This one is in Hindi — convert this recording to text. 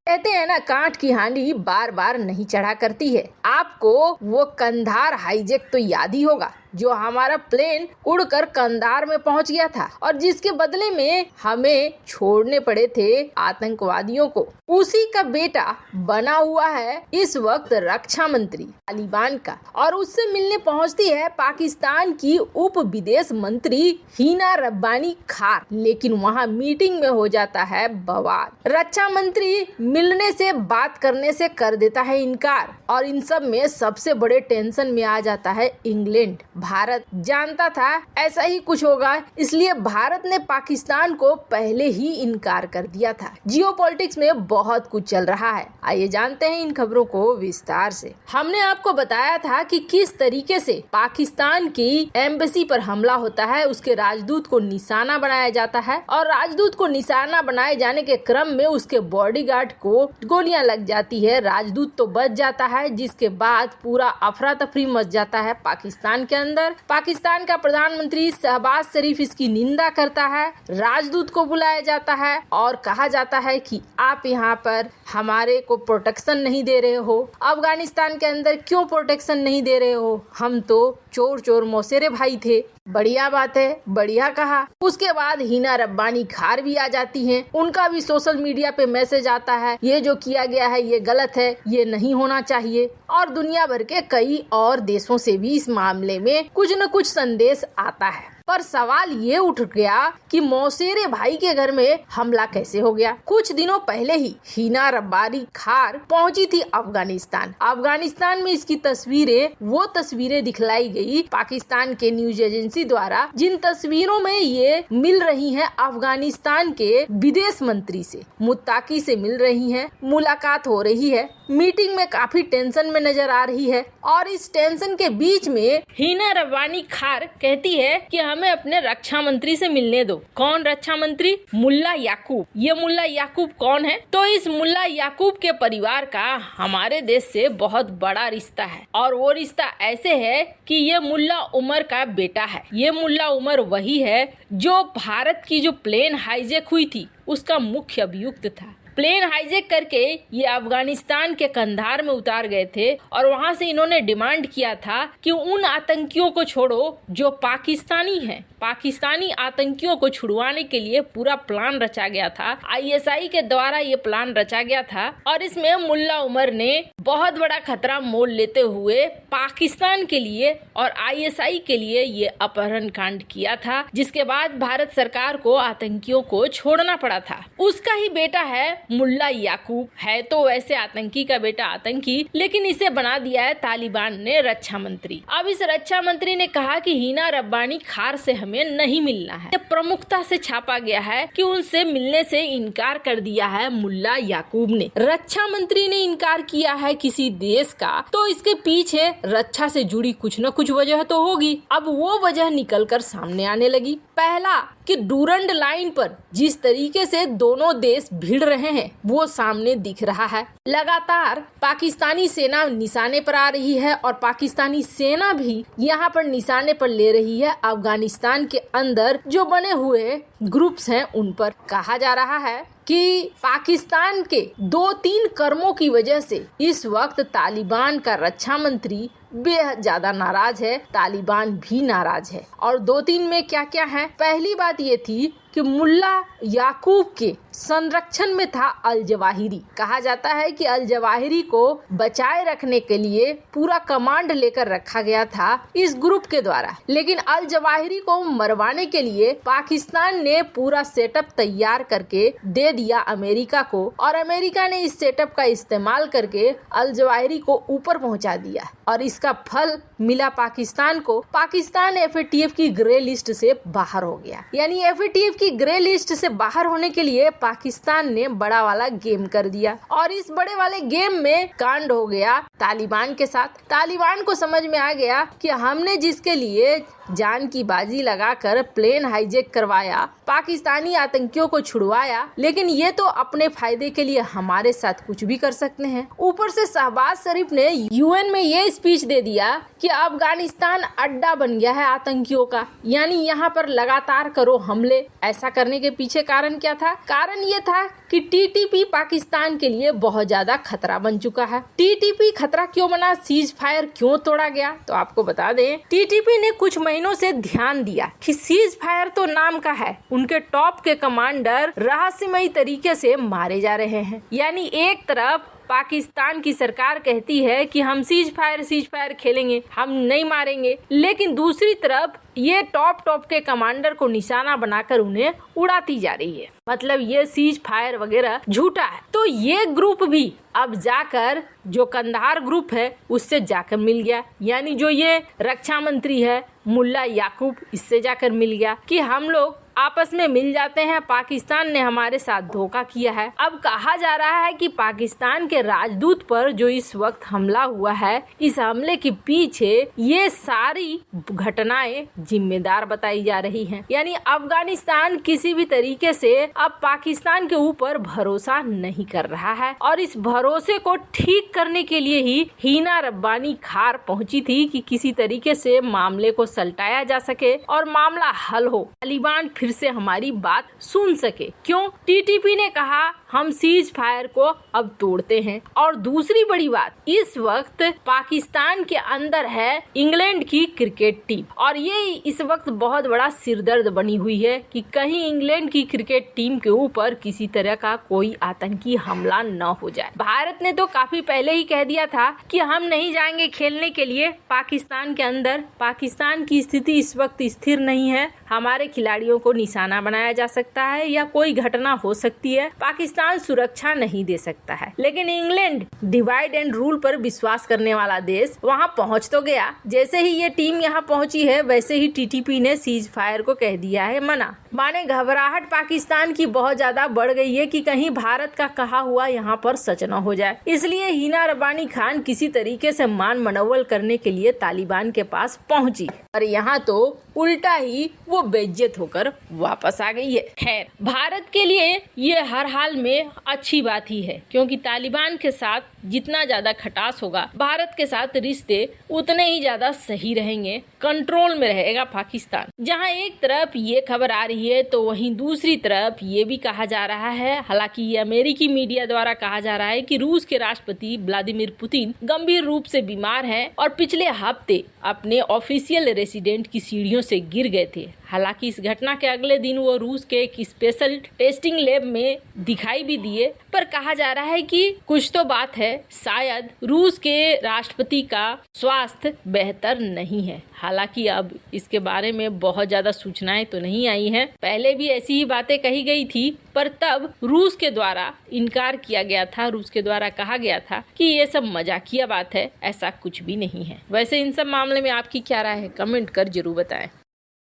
कहते हैं ना, कांट की हांडी बार बार नहीं चढ़ा करती है। आपको वो कंधार हाईजैक तो याद ही होगा, जो हमारा प्लेन उड़कर कंधार में पहुंच गया था और जिसके बदले में हमें छोड़ने पड़े थे आतंकवादियों को। उसी का बेटा बना हुआ है इस वक्त रक्षा मंत्री तालिबान का, और उससे मिलने पहुंचती है पाकिस्तान की उप विदेश मंत्री हिना रब्बानी खार। लेकिन वहां मीटिंग में हो जाता है बवाल। रक्षा मंत्री मिलने से, बात करने से कर देता है इनकार, और इन सब में सबसे बड़े टेंशन में आ जाता है इंग्लैंड। भारत जानता था ऐसा ही कुछ होगा, इसलिए भारत ने पाकिस्तान को पहले ही इनकार कर दिया था। जियोपॉलिटिक्स में बहुत कुछ चल रहा है, आइए जानते हैं इन खबरों को विस्तार से। हमने आपको बताया था कि किस तरीके से पाकिस्तान की एम्बेसी पर हमला होता है, उसके राजदूत को निशाना बनाया जाता है और राजदूत को निशाना बनाए जाने के क्रम में उसके बॉडीगार्ड को गोलियां लग जाती है। राजदूत तो बच जाता है, जिसके बाद पूरा अफरा तफरी मच जाता है पाकिस्तान के अंदर। पाकिस्तान का प्रधानमंत्री शहबाज शरीफ इसकी निंदा करता है। राजदूत को बुलाया जाता है और कहा जाता है कि आप यहाँ पर हमारे को प्रोटेक्शन नहीं दे रहे हो, अफगानिस्तान के अंदर क्यों प्रोटेक्शन नहीं दे रहे हो, हम तो चोर चोर मौसेरे भाई थे। बढ़िया बात है, बढ़िया कहा। उसके बाद हिना रब्बानी खार भी आ जाती हैं, उनका भी सोशल मीडिया पे मैसेज आता है, ये जो किया गया है ये गलत है, ये नहीं होना चाहिए। और दुनिया भर के कई और देशों से भी इस मामले में कुछ न कुछ संदेश आता है। पर सवाल ये उठ गया कि मौसेरे भाई के घर में हमला कैसे हो गया। कुछ दिनों पहले ही हिना रब्बानी खार पहुंची थी अफगानिस्तान। अफगानिस्तान में इसकी तस्वीरें, वो तस्वीरें दिखलाई गई पाकिस्तान के न्यूज एजेंसी द्वारा, जिन तस्वीरों में ये मिल रही हैं अफगानिस्तान के विदेश मंत्री से, मुत्ताकी से मिल रही हैं, मुलाकात हो रही है, मीटिंग में काफी टेंशन में नजर आ रही है। और इस टेंशन के बीच में हिना रब्बानी खार कहती है कि हमें अपने रक्षा मंत्री से मिलने दो। कौन रक्षा मंत्री? मुल्ला याकूब। ये मुल्ला याकूब कौन है? तो इस मुल्ला याकूब के परिवार का हमारे देश से बहुत बड़ा रिश्ता है, और वो रिश्ता ऐसे है कि ये मुल्ला उमर का बेटा है। ये मुल्ला उमर वही है जो भारत की जो प्लेन हाईजैक हुई थी उसका मुख्य अभियुक्त था। प्लेन हाईजैक करके ये अफगानिस्तान के कंधार में उतार गए थे और वहां से इन्होंने डिमांड किया था कि उन आतंकियों को छोड़ो जो पाकिस्तानी हैं। पाकिस्तानी आतंकियों को छुड़वाने के लिए पूरा प्लान रचा गया था, आईएसआई के द्वारा ये प्लान रचा गया था। और इसमें मुल्ला उमर ने बहुत बड़ा खतरा मोल लेते हुए पाकिस्तान के लिए और आईएसआई के लिए ये अपहरण कांड किया था, जिसके बाद भारत सरकार को आतंकियों को छोड़ना पड़ा था। उसका ही बेटा है मुल्ला याकूब। है तो वैसे आतंकी का बेटा आतंकी, लेकिन इसे बना दिया है तालिबान ने रक्षा मंत्री। अब इस रक्षा मंत्री ने कहा कि हिना रब्बानी खार से हमें नहीं मिलना है। प्रमुखता से छापा गया है कि उनसे मिलने से इनकार कर दिया है मुल्ला याकूब ने। रक्षा मंत्री ने इनकार किया है किसी देश का, तो इसके पीछे रक्षा से जुड़ी कुछ न कुछ वजह तो होगी। अब वो वजह निकलकर सामने आने लगी। पहला कि डूरंड लाइन पर जिस तरीके से दोनों देश भिड़ रहे हैं वो सामने दिख रहा है। लगातार पाकिस्तानी सेना निशाने पर आ रही है और पाकिस्तानी सेना भी यहाँ पर निशाने पर ले रही है अफगानिस्तान के अंदर जो बने हुए ग्रुप्स हैं उन पर। कहा जा रहा है कि पाकिस्तान के 2-3 कर्मों की वजह से इस वक्त तालिबान का रक्षा मंत्री बेहद ज्यादा नाराज है, तालिबान भी नाराज है। और 2-3 में क्या क्या है? पहली बात ये थी कि मुल्ला याकूब के संरक्षण में था अल जवाहिरी। कहा जाता है कि अल जवाहिरी को बचाए रखने के लिए पूरा कमांड लेकर रखा गया था इस ग्रुप के द्वारा, लेकिन अल जवाहिरी को मरवाने के लिए पाकिस्तान ने पूरा सेटअप तैयार करके दे दिया अमेरिका को, और अमेरिका ने इस सेटअप का इस्तेमाल करके अल जवाहिरी को ऊपर पहुंचा दिया और इसका फल मिला पाकिस्तान को। पाकिस्तान एफएटीएफ की ग्रे लिस्ट से बाहर हो गया। यानी एफएटीएफ की ग्रे लिस्ट से बाहर होने के लिए पाकिस्तान ने बड़ा वाला गेम कर दिया, और इस बड़े वाले गेम में कांड हो गया तालिबान के साथ। तालिबान को समझ में आ गया कि हमने जिसके लिए जान की बाजी लगाकर प्लेन हाईजैक करवाया, पाकिस्तानी आतंकियों को छुड़वाया, लेकिन ये तो अपने फायदे के लिए हमारे साथ कुछ भी कर सकते हैं। ऊपर से शहबाज शरीफ ने यूएन में ये स्पीच दे दिया कि अफगानिस्तान अड्डा बन गया है आतंकियों का, यानी यहाँ पर लगातार करो हमले। ऐसा करने के पीछे कारण क्या था? कारण ये था कि टीटीपी पाकिस्तान के लिए बहुत ज्यादा खतरा बन चुका है। टीटीपी खतरा क्यों बना, सीज फायर क्यों तोड़ा गया, तो आपको बता दें टीटीपी ने कुछ महीनों से ध्यान दिया कि सीज फायर तो नाम का है, उनके टॉप के कमांडर रहस्यमयी तरीके से मारे जा रहे हैं। यानी एक तरफ पाकिस्तान की सरकार कहती है कि हम सीज फायर खेलेंगे, हम नहीं मारेंगे, लेकिन दूसरी तरफ ये टॉप के कमांडर को निशाना बनाकर उन्हें उड़ाती जा रही है। मतलब ये सीज फायर वगैरह झूठा है। तो ये ग्रुप भी अब जाकर जो कंधार ग्रुप है उससे जाकर मिल गया, यानी जो ये रक्षा मंत्री है मुल्ला याकूब, इससे जाकर मिल गया कि हम लोग आपस में मिल जाते हैं, पाकिस्तान ने हमारे साथ धोखा किया है। अब कहा जा रहा है कि पाकिस्तान के राजदूत पर जो इस वक्त हमला हुआ है, इस हमले के पीछे ये सारी घटनाएं जिम्मेदार बताई जा रही हैं। यानी अफगानिस्तान किसी भी तरीके से अब पाकिस्तान के ऊपर भरोसा नहीं कर रहा है और इस भरोसे को ठीक करने के लिए ही हिना रब्बानी खार पहुंची थी कि किसी तरीके से मामले को सलटाया जा सके और मामला हल हो, तालिबान फिर से हमारी बात सुन सके। क्यों? टीटीपी ने कहा हम सीज फायर को अब तोड़ते हैं। और दूसरी बड़ी बात, इस वक्त पाकिस्तान के अंदर है इंग्लैंड की क्रिकेट टीम और ये इस वक्त बहुत बड़ा सिरदर्द बनी हुई है कि कहीं इंग्लैंड की क्रिकेट टीम के ऊपर किसी तरह का कोई आतंकी हमला न हो जाए। भारत ने तो काफी पहले ही कह दिया था कि हम नहीं जाएंगे खेलने के लिए पाकिस्तान के अंदर। पाकिस्तान की स्थिति इस वक्त स्थिर नहीं है, हमारे खिलाड़ियों को निशाना बनाया जा सकता है या कोई घटना हो सकती है, पाकिस्तान सुरक्षा नहीं दे सकता है। लेकिन इंग्लैंड डिवाइड एंड रूल पर विश्वास करने वाला देश वहां पहुंच तो गया। जैसे ही ये टीम यहां पहुंची है वैसे ही टीटीपी ने सीज फायर को कह दिया है मना। माने घबराहट पाकिस्तान की बहुत ज्यादा बढ़ गई है कि कहीं भारत का कहा हुआ यहाँ पर सच न हो जाए। इसलिए हिना रब्बानी खान किसी तरीके से मान मनोबल करने के लिए तालिबान के पास पहुंची और यहाँ तो उल्टा ही वो बेइज्जत होकर वापस आ गई है। खैर, भारत के लिए ये हर हाल में अच्छी बात ही है, क्योंकि तालिबान के साथ जितना ज्यादा खटास होगा भारत के साथ रिश्ते उतने ही ज्यादा सही रहेंगे, कंट्रोल में रहेगा पाकिस्तान। जहां एक तरफ ये खबर आ रही है तो वहीं दूसरी तरफ ये भी कहा जा रहा है, हालांकि ये अमेरिकी मीडिया द्वारा कहा जा रहा है कि रूस के राष्ट्रपति व्लादिमीर पुतिन गंभीर रूप से बीमार हैं और पिछले हफ्ते अपने ऑफिशियल रेसिडेंट की सीढ़ियों से गिर गए थे। हालांकि इस घटना के अगले दिन वो रूस के एक स्पेशल टेस्टिंग लैब में दिखाई भी दिए, पर कहा जा रहा है कि कुछ तो बात है, शायद रूस के राष्ट्रपति का स्वास्थ्य बेहतर नहीं है। हालांकि अब इसके बारे में बहुत ज्यादा सूचनाएं तो नहीं आई हैं। पहले भी ऐसी ही बातें कही गई थी, पर तब रूस के द्वारा इनकार किया गया था। रूस के द्वारा कहा गया था कि ये सब मजाकिया बात है, ऐसा कुछ भी नहीं है। वैसे इन सब मामले में आपकी क्या राय है, कमेंट कर जरूर बताएं।